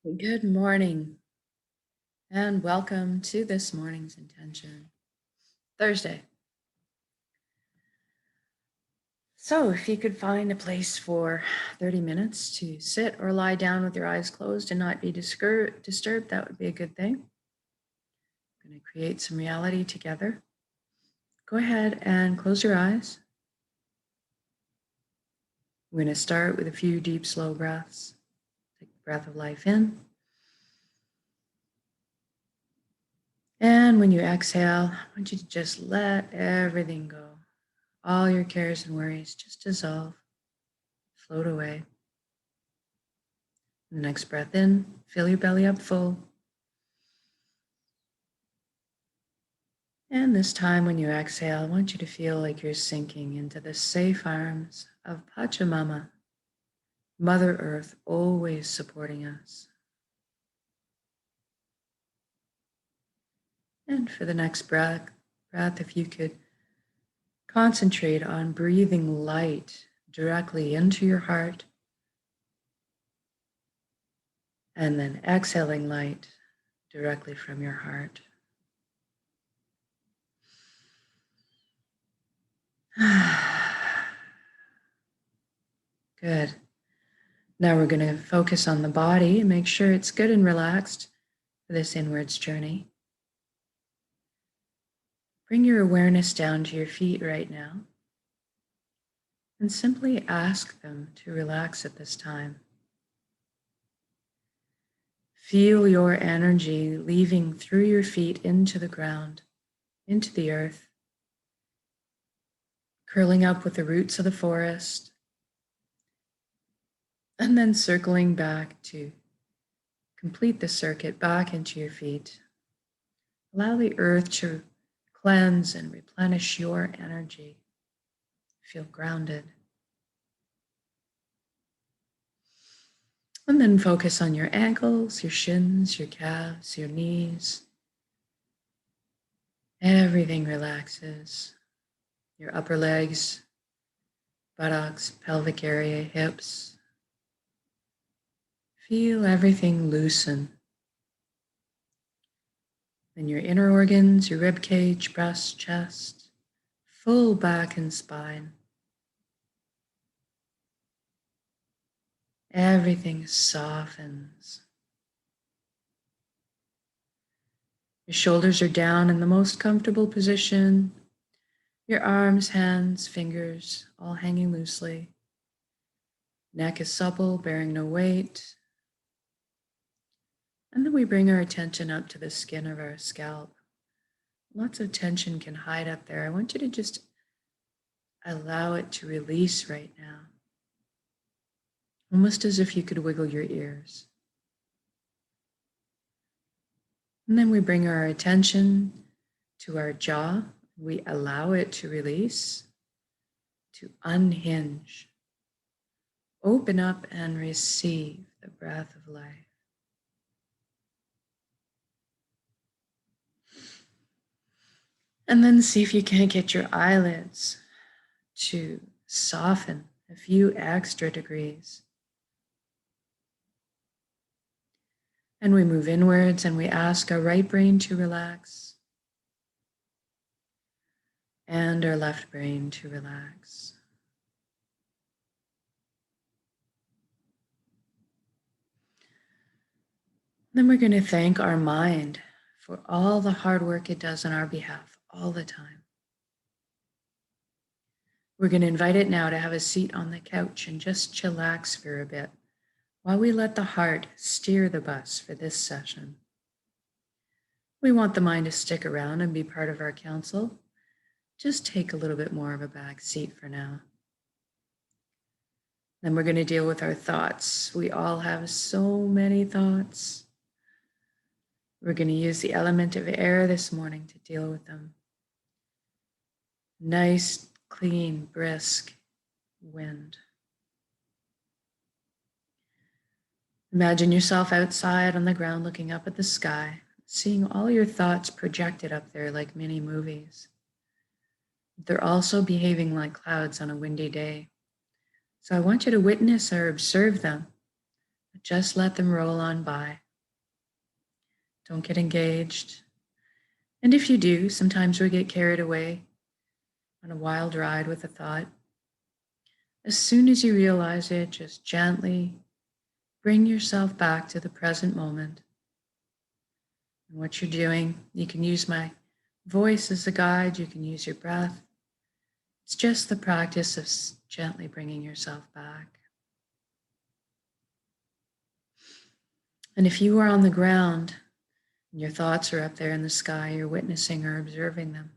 Good morning and welcome to this morning's intention, Thursday. So if you could find a place for 30 minutes to sit or lie down with your eyes closed and not be disturbed, that would be a good thing. We're going to create some reality together. Go ahead and close your eyes. We're going to start with a few deep, slow breaths. Take the breath of life in. And when you exhale, I want you to just let everything go. All your cares and worries just dissolve, float away. The next breath in, fill your belly up full. And this time when you exhale, I want you to feel like you're sinking into the safe arms of Pachamama, Mother Earth, always supporting us. And for the next breath, if you could concentrate on breathing light directly into your heart, and then exhaling light directly from your heart. Good. Now we're going to focus on the body and make sure it's good and relaxed for this inwards journey. Bring your awareness down to your feet right now and simply ask them to relax at this time. Feel your energy leaving through your feet into the ground, into the earth, curling up with the roots of the forest, and then circling back to complete the circuit back into your feet. Allow the earth to cleanse and replenish your energy. Feel grounded. And then focus on your ankles, your shins, your calves, your knees. Everything relaxes. Your upper legs, buttocks, pelvic area, hips. Feel everything loosen. Then your inner organs, your rib cage, breast, chest, full back and spine. Everything softens. Your shoulders are down in the most comfortable position. Your arms, hands, fingers, all hanging loosely. Neck is supple, bearing no weight. And then we bring our attention up to the skin of our scalp. Lots of tension can hide up there. I want you to just allow it to release right now. Almost as if you could wiggle your ears. And then we bring our attention to our jaw. We allow it to release, to unhinge. Open up and receive the breath of life. And then see if you can't get your eyelids to soften a few extra degrees. And we move inwards and we ask our right brain to relax and our left brain to relax. Then we're going to thank our mind for all the hard work it does on our behalf all the time. We're going to invite it now to have a seat on the couch and just chillax for a bit while we let the heart steer the bus for this session. We want the mind to stick around and be part of our council. Just take a little bit more of a back seat for now. Then we're going to deal with our thoughts. We all have so many thoughts. We're going to use the element of air this morning to deal with them. Nice, clean, brisk wind. Imagine yourself outside on the ground looking up at the sky, seeing all your thoughts projected up there like mini movies. They're also behaving like clouds on a windy day. So I want you to witness or observe them, Just let them roll on by. Don't get engaged. And if you do, sometimes we get carried away on a wild ride with a thought. As soon as you realize it, just gently bring yourself back to the present moment. And what you're doing, you can use my voice as a guide, you can use your breath. It's just the practice of gently bringing yourself back. And if you are on the ground and your thoughts are up there in the sky, you're witnessing or observing them.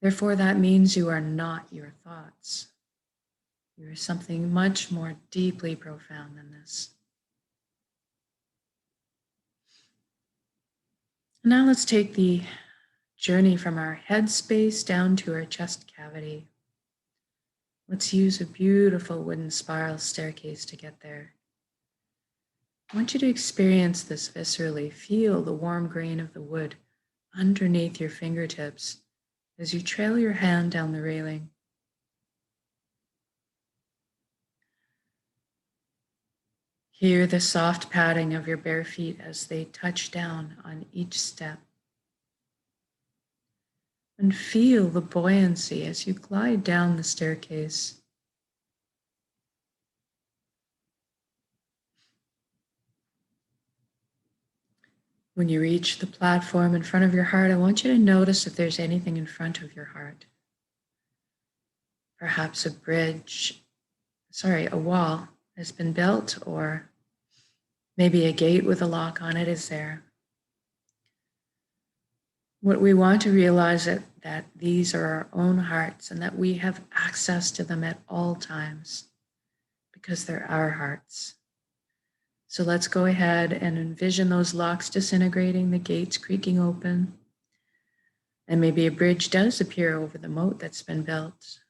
Therefore, that means you are not your thoughts. You are something much more deeply profound than this. Now let's take the journey from our head space down to our chest cavity. Let's use a beautiful wooden spiral staircase to get there. I want you to experience this viscerally. Feel the warm grain of the wood underneath your fingertips as you trail your hand down the railing. Hear the soft padding of your bare feet as they touch down on each step. And feel the buoyancy as you glide down the staircase. When you reach the platform in front of your heart, I want you to notice if there's anything in front of your heart. Perhaps a wall has been built, or maybe a gate with a lock on it is there. What we want to realize is that these are our own hearts and that we have access to them at all times because they're our hearts. So let's go ahead and envision those locks disintegrating, the gates creaking open, and maybe a bridge does appear over the moat that's been built.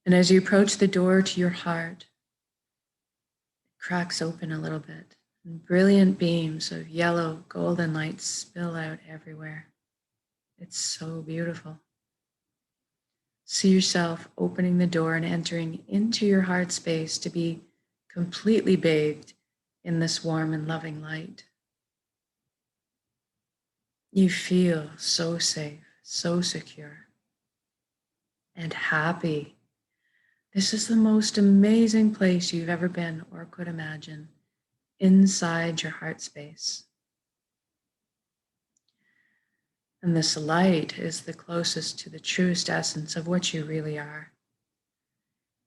And as you approach the door to your heart, it cracks open a little bit. And brilliant beams of yellow golden light spill out everywhere. It's so beautiful. See yourself opening the door and entering into your heart space to be completely bathed in this warm and loving light. You feel so safe, so secure, and happy. This is the most amazing place you've ever been or could imagine, inside your heart space. And this light is the closest to the truest essence of what you really are.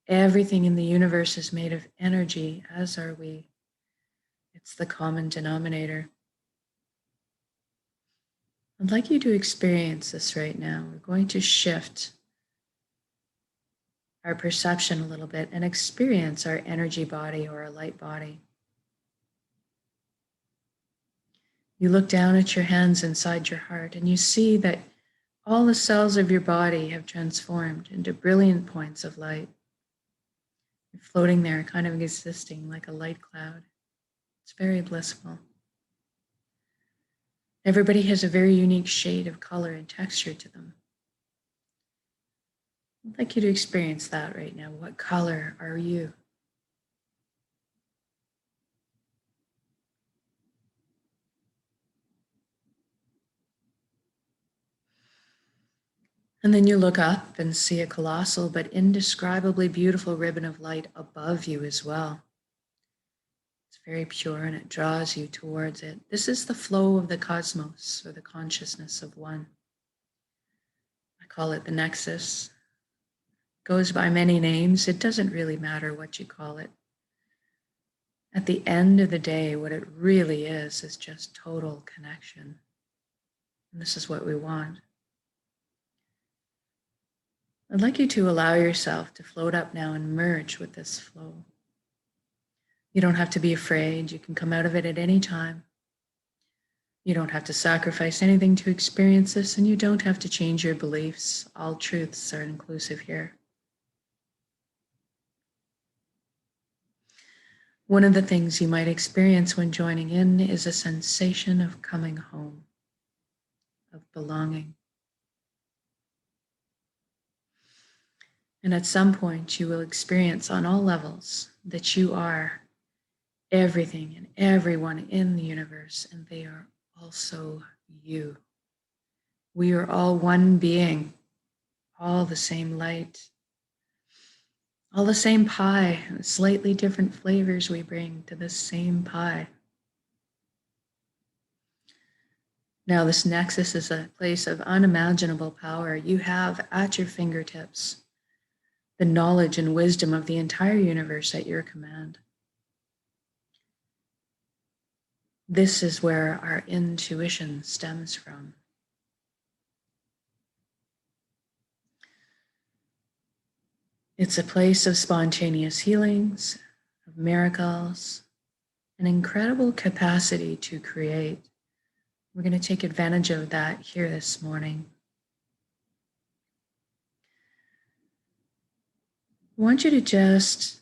Everything in the universe is made of energy, as are we. It's the common denominator. I'd like you to experience this right now. We're going to shift our perception a little bit and experience our energy body or our light body. You look down at your hands inside your heart and you see that all the cells of your body have transformed into brilliant points of light. You're floating there, kind of existing like a light cloud. It's very blissful. Everybody has a very unique shade of color and texture to them. I'd like you to experience that right now. What color are you? And then you look up and see a colossal but indescribably beautiful ribbon of light above you as well. It's very pure and it draws you towards it. This is the flow of the cosmos, or the consciousness of one. I call it the nexus. It goes by many names. It doesn't really matter what you call it. At the end of the day, what it really is just total connection. And this is what we want. I'd like you to allow yourself to float up now and merge with this flow. You don't have to be afraid. You can come out of it at any time. You don't have to sacrifice anything to experience this, and you don't have to change your beliefs. All truths are inclusive here. One of the things you might experience when joining in is a sensation of coming home, of belonging. And at some point, you will experience on all levels that you are everything and everyone in the universe, and they are also you. We are all one being, all the same light, all the same pie, slightly different flavors we bring to the same pie. Now, this nexus is a place of unimaginable power. You have at your fingertips the knowledge and wisdom of the entire universe at your command. This is where our intuition stems from. It's a place of spontaneous healings, of miracles, an incredible capacity to create. We're going to take advantage of that here this morning. I want you to just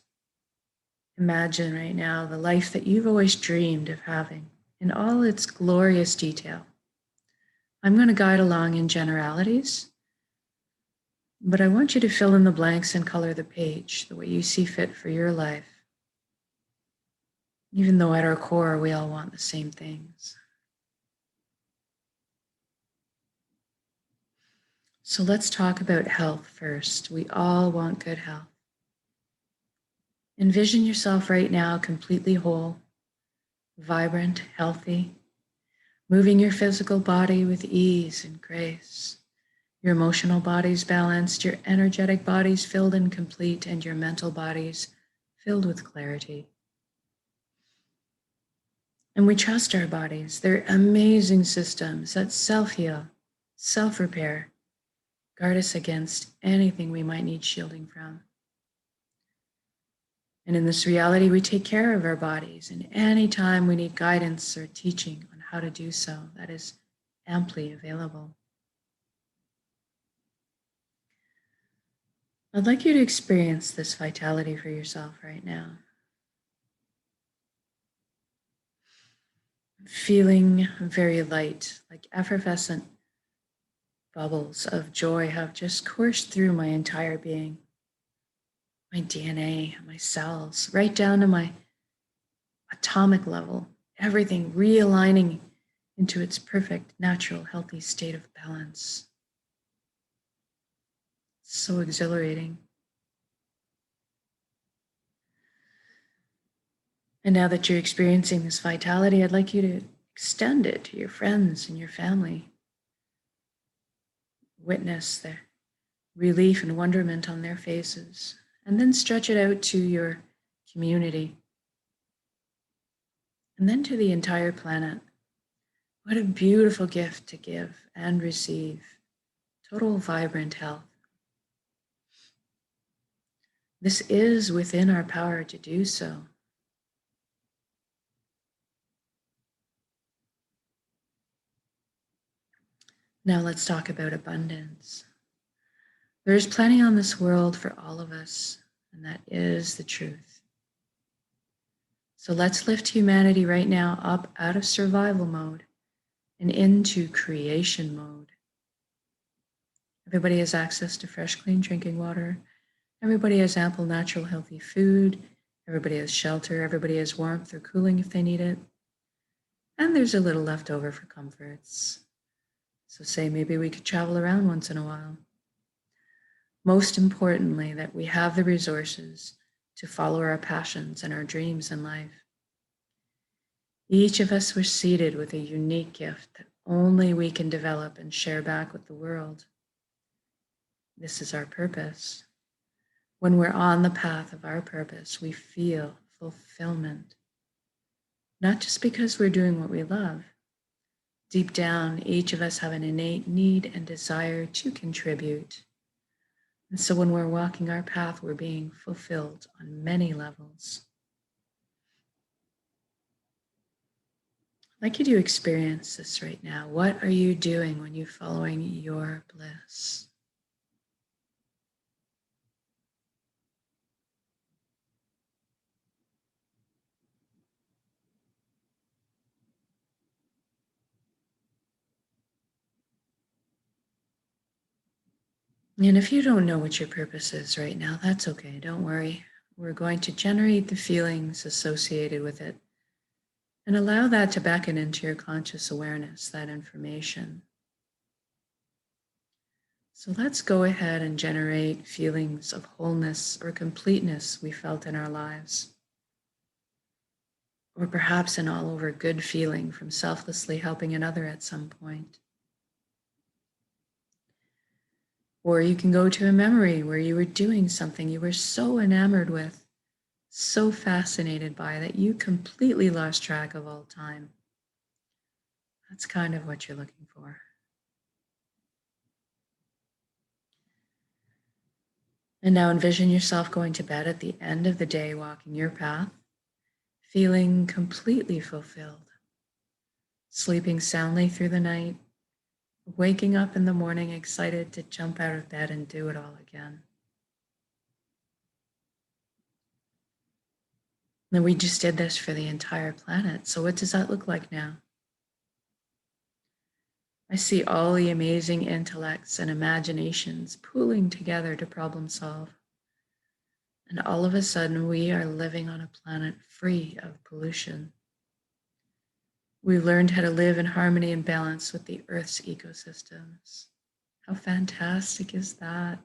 imagine right now the life that you've always dreamed of having in all its glorious detail. I'm going to guide along in generalities, but I want you to fill in the blanks and color the page the way you see fit for your life. Even though at our core, we all want the same things. So let's talk about health first. We all want good health. Envision yourself right now completely whole, vibrant, healthy, moving your physical body with ease and grace. Your emotional body's balanced, your energetic body's filled and complete, and your mental body's filled with clarity. And we trust our bodies. They're amazing systems that self-heal, self-repair, guard us against anything we might need shielding from. And in this reality, we take care of our bodies. And anytime we need guidance or teaching on how to do so, that is amply available. I'd like you to experience this vitality for yourself right now. Feeling very light, like effervescent bubbles of joy have just coursed through my entire being. My DNA, my cells, right down to my atomic level, everything realigning into its perfect, natural, healthy state of balance. So exhilarating. And now that you're experiencing this vitality, I'd like you to extend it to your friends and your family. Witness the relief and wonderment on their faces, and then stretch it out to your community, and then to the entire planet. What a beautiful gift to give and receive. Total vibrant health. This is within our power to do so. Now let's talk about abundance. There is plenty on this world for all of us, and that is the truth. So let's lift humanity right now up out of survival mode and into creation mode. Everybody has access to fresh, clean drinking water. Everybody has ample, natural, healthy food. Everybody has shelter. Everybody has warmth or cooling if they need it. And there's a little left over for comforts. So say maybe we could travel around once in a while. Most importantly, that we have the resources to follow our passions and our dreams in life. Each of us were seated with a unique gift that only we can develop and share back with the world. This is our purpose. When we're on the path of our purpose, we feel fulfillment. Not just because we're doing what we love. Deep down, each of us have an innate need and desire to contribute. And so when we're walking our path, we're being fulfilled on many levels. I'd like you to experience this right now. What are you doing when you're following your bliss? And if you don't know what your purpose is right now, that's okay. Don't worry. We're going to generate the feelings associated with it and allow that to beckon into your conscious awareness, that information. So let's go ahead and generate feelings of wholeness or completeness we felt in our lives. Or perhaps an all over good feeling from selflessly helping another at some point. Or you can go to a memory where you were doing something you were so enamored with, so fascinated by that you completely lost track of all time. That's kind of what you're looking for. And now envision yourself going to bed at the end of the day, walking your path, feeling completely fulfilled, sleeping soundly through the night, waking up in the morning excited to jump out of bed and do it all again. And we just did this for the entire planet. So what does that look like now? I see all the amazing intellects and imaginations pooling together to problem solve. And all of a sudden, we are living on a planet free of pollution. We've learned how to live in harmony and balance with the Earth's ecosystems. How fantastic is that?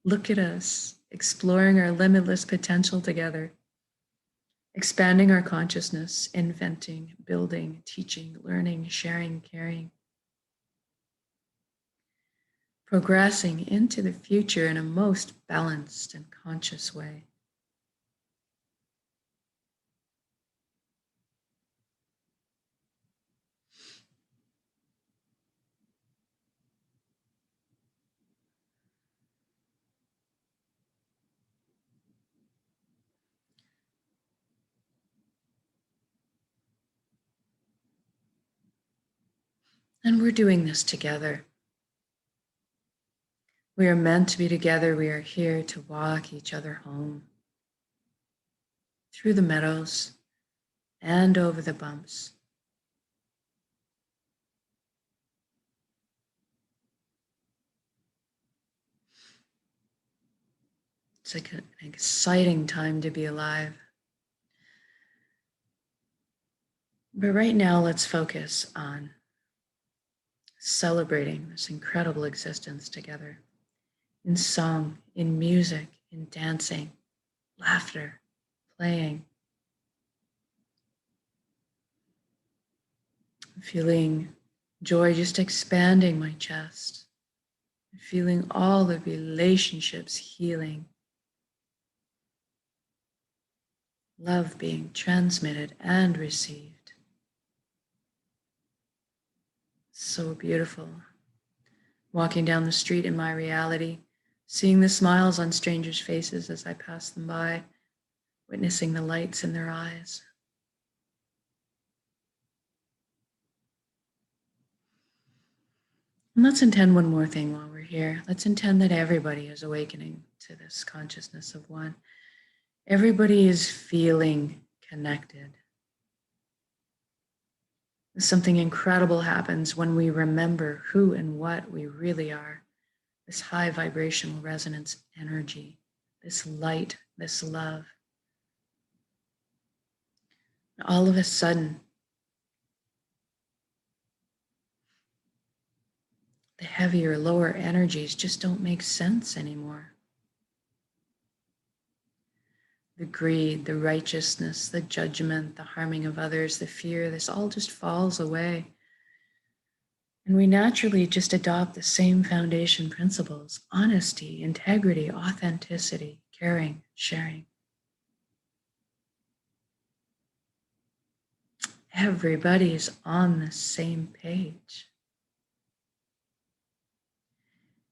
Look at us, exploring our limitless potential together, expanding our consciousness, inventing, building, teaching, learning, sharing, caring, progressing into the future in a most balanced and conscious way. And we're doing this together. We are meant to be together. We are here to walk each other home through the meadows and over the bumps. It's like an exciting time to be alive. But right now, let's focus on celebrating this incredible existence together in song, in music, in dancing, laughter, playing. Feeling joy just expanding my chest, feeling all the relationships healing, love being transmitted and received. So beautiful. Walking down the street in my reality, seeing the smiles on strangers' faces as I pass them by, witnessing the lights in their eyes. And let's intend one more thing while we're here. Let's intend that everybody is awakening to this consciousness of one. Everybody is feeling connected. Something incredible happens when we remember who and what we really are. This high vibrational resonance energy, this light, this love. And all of a sudden, the heavier, lower energies just don't make sense anymore. The greed, the righteousness, the judgment, the harming of others, the fear, this all just falls away. And we naturally just adopt the same foundation principles: honesty, integrity, authenticity, caring, sharing. Everybody's on the same page.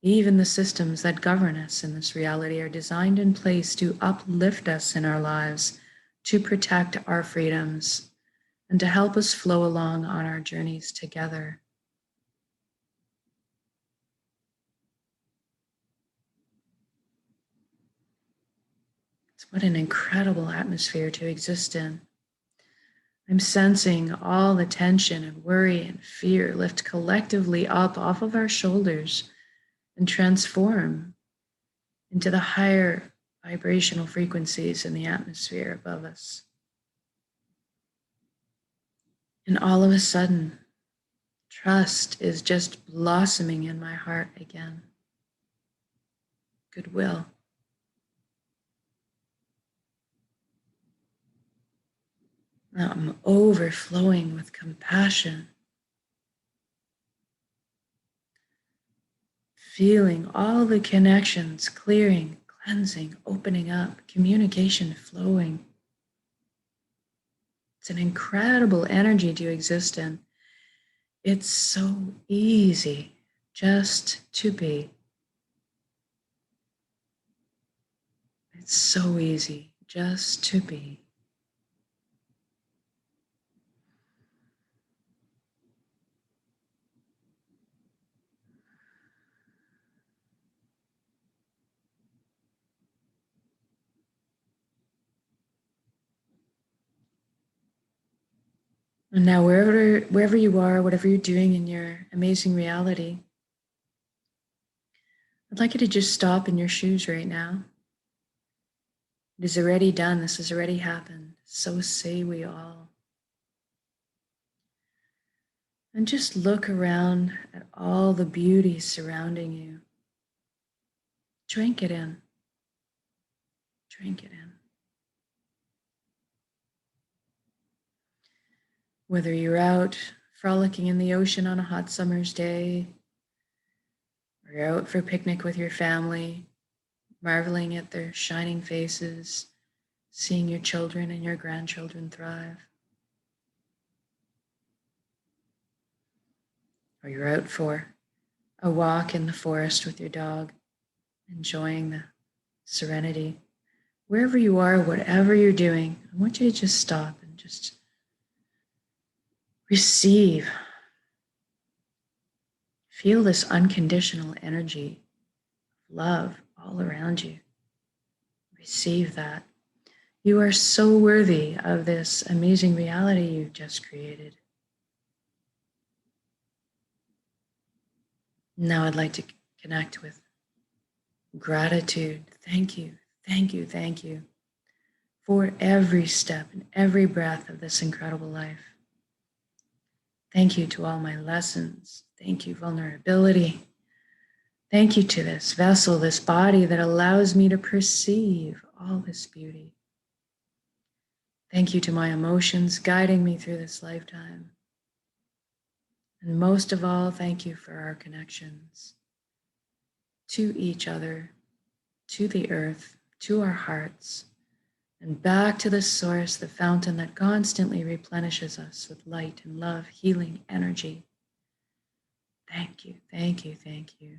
Even the systems that govern us in this reality are designed in place to uplift us in our lives, to protect our freedoms, and to help us flow along on our journeys together. What an incredible atmosphere to exist in. I'm sensing all the tension and worry and fear lift collectively up off of our shoulders and transform into the higher vibrational frequencies in the atmosphere above us. And all of a sudden, trust is just blossoming in my heart again. Goodwill. Now I'm overflowing with compassion, feeling all the connections clearing, cleansing, opening up, communication flowing. It's an incredible energy to exist in. It's so easy just to be. It's so easy just to be. And now wherever you are, whatever you're doing in your amazing reality, I'd like you to just stop in your shoes right now. It is already done. This has already happened. So say we all. And just look around at all the beauty surrounding you. Drink it in. Drink it in. Whether you're out frolicking in the ocean on a hot summer's day, or you're out for a picnic with your family, marveling at their shining faces, seeing your children and your grandchildren thrive. Or you're out for a walk in the forest with your dog, enjoying the serenity. Wherever you are, whatever you're doing, I want you to just stop and just receive. Feel this unconditional energy of love all around you. Receive that. You are so worthy of this amazing reality you've just created. Now I'd like to connect with gratitude. Thank you, thank you, thank you for every step and every breath of this incredible life. Thank you to all my lessons. Thank you, vulnerability. Thank you to this vessel, this body that allows me to perceive all this beauty. Thank you to my emotions guiding me through this lifetime. And most of all, thank you for our connections to each other, to the earth, to our hearts, and back to the source, the fountain that constantly replenishes us with light and love, healing energy. Thank you, thank you, thank you.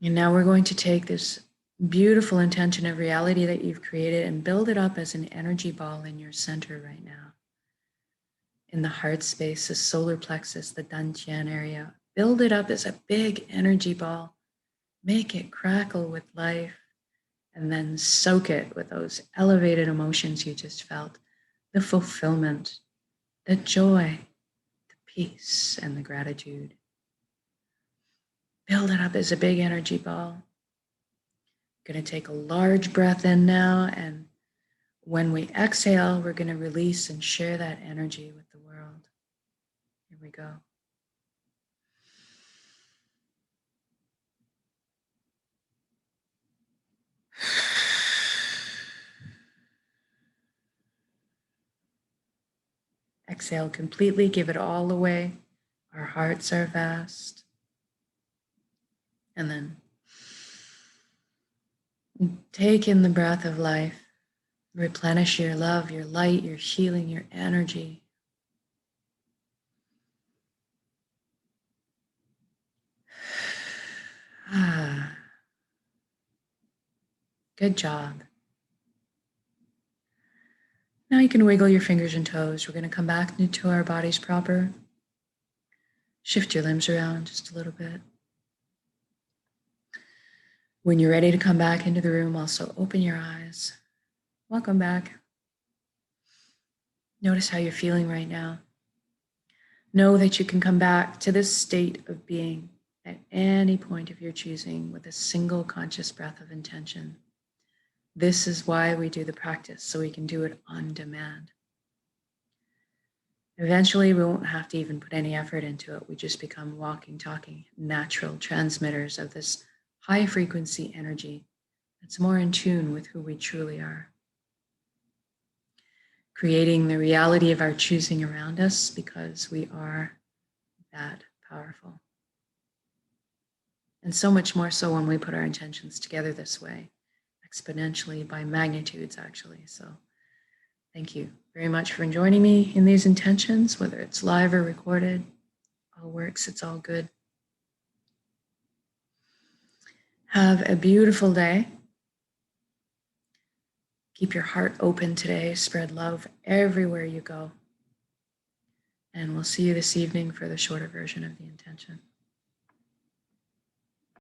And now we're going to take this beautiful intention of reality that you've created and build it up as an energy ball in your center right now. In the heart space, the solar plexus, the dantian area. Build it up as a big energy ball. Make it crackle with life, and then soak it with those elevated emotions you just felt, the fulfillment, the joy, the peace, and the gratitude. Build it up as a big energy ball. Going to take a large breath in now, and when we exhale, we're going to release and share that energy with the world. Here we go. Exhale completely, give it all away. Our hearts are vast. And then take in the breath of life. Replenish your love, your light, your healing, your energy. Good job. Now you can wiggle your fingers and toes. We're going to come back into our bodies proper. Shift your limbs around just a little bit. When you're ready to come back into the room, also open your eyes. Welcome back. Notice how you're feeling right now. Know that you can come back to this state of being at any point of your choosing with a single conscious breath of intention. This is why we do the practice, so we can do it on demand. Eventually, we won't have to even put any effort into it. We just become walking, talking, natural transmitters of this high frequency energy that's more in tune with who we truly are. Creating the reality of our choosing around us because we are that powerful. And so much more so when we put our intentions together this way, exponentially by magnitudes, actually. So thank you very much for joining me in these intentions, whether it's live or recorded. All works, it's all good. Have a beautiful day. Keep your heart open today. Spread love everywhere you go. And we'll see you this evening for the shorter version of the intention.